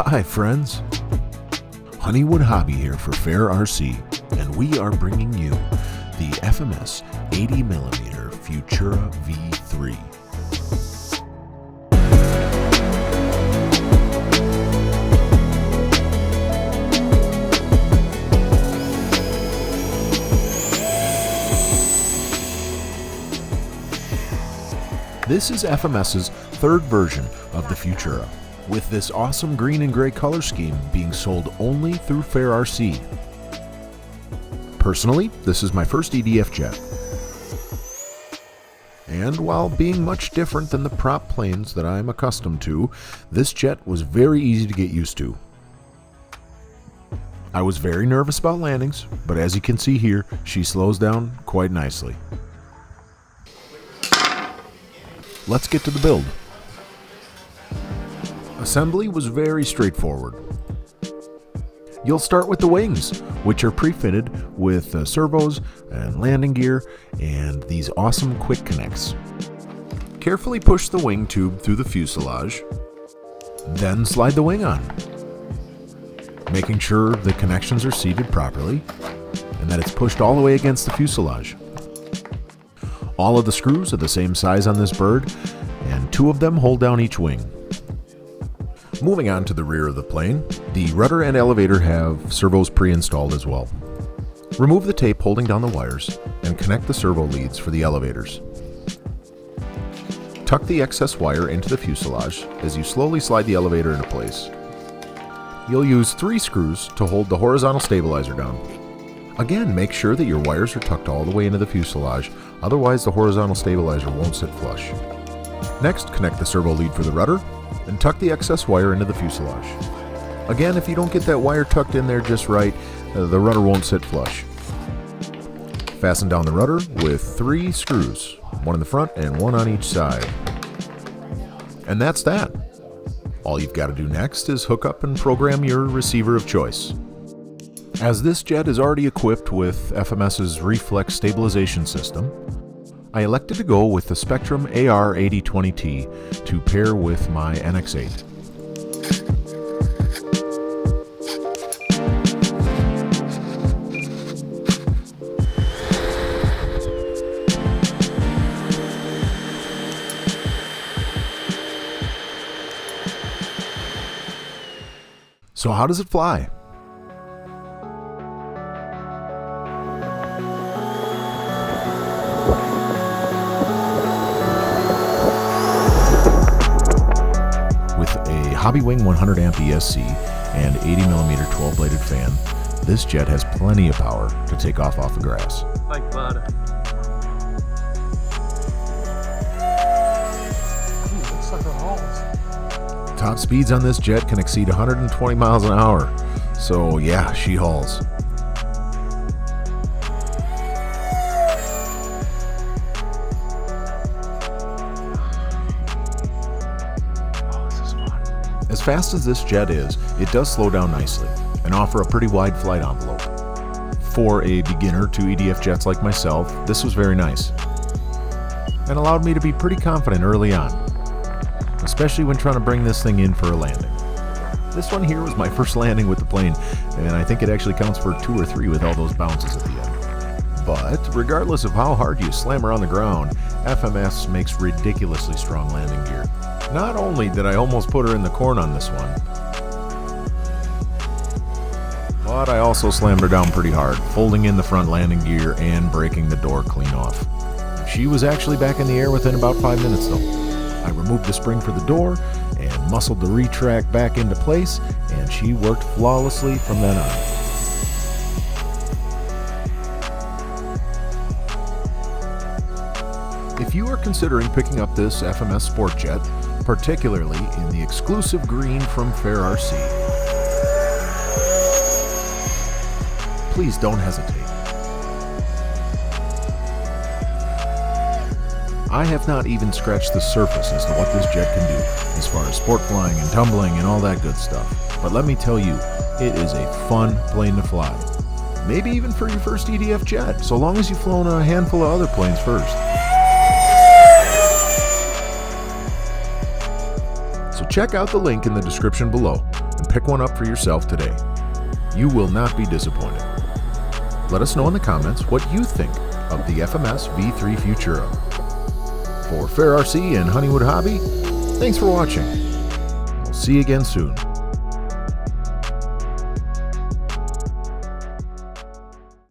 Hi friends, Honeywood Hobby here for FairRC, and we are bringing you the FMS 80mm Futura V3. This is FMS's third version of the Futura, with this awesome green and gray color scheme being sold only through FairRC. Personally, this is my first EDF jet. And while being much different than the prop planes that I'm accustomed to, this jet was very easy to get used to. I was very nervous about landings, but as you can see here, she slows down quite nicely. Let's get to the build. Assembly was very straightforward. You'll start with the wings, which are pre-fitted with servos and landing gear and these awesome quick connects. Carefully push the wing tube through the fuselage, then slide the wing on, making sure the connections are seated properly and that it's pushed all the way against the fuselage. All of the screws are the same size on this bird, and 2 of them hold down each wing. Moving on to the rear of the plane, the rudder and elevator have servos pre-installed as well. Remove the tape holding down the wires and connect the servo leads for the elevators. Tuck the excess wire into the fuselage as you slowly slide the elevator into place. You'll use 3 screws to hold the horizontal stabilizer down. Again, make sure that your wires are tucked all the way into the fuselage, otherwise the horizontal stabilizer won't sit flush. Next, connect the servo lead for the rudder, and tuck the excess wire into the fuselage. Again, if you don't get that wire tucked in there just right, the rudder won't sit flush. Fasten down the rudder with 3 screws, 1 in the front and 1 on each side. And that's that. All you've got to do next is hook up and program your receiver of choice. As this jet is already equipped with FMS's reflex stabilization system, I elected to go with the Spectrum AR8020T to pair with my NX8. So how does it fly? Hobbywing 100 amp ESC and 80mm 12-bladed fan, this jet has plenty of power to take off the grass. Like butter. Ooh, looks like a hauls. Top speeds on this jet can exceed 120 miles an hour, so yeah, she hauls. As fast as this jet is, it does slow down nicely and offer a pretty wide flight envelope. For a beginner to EDF jets like myself, this was very nice and allowed me to be pretty confident early on, especially when trying to bring this thing in for a landing. This one here was my first landing with the plane, and I think it actually counts for 2 or 3 with all those bounces at the end. But regardless of how hard you slam her on the ground, FMS makes ridiculously strong landing gear. Not only did I almost put her in the corn on this one, but I also slammed her down pretty hard, folding in the front landing gear and breaking the door clean off. She was actually back in the air within about 5 minutes though. I removed the spring for the door and muscled the retract back into place, and she worked flawlessly from then on. If you are considering picking up this FMS sport jet, particularly in the exclusive green from FairRC, please don't hesitate. I have not even scratched the surface as to what this jet can do as far as sport flying and tumbling and all that good stuff, but let me tell you, it is a fun plane to fly. Maybe even for your first EDF jet, so long as you've flown a handful of other planes first. So check out the link in the description below and pick one up for yourself today. You will not be disappointed. Let us know in the comments what you think of the FMS V3 Futura. For FairRC and Honeywood Hobby, thanks for watching. We'll see you again soon.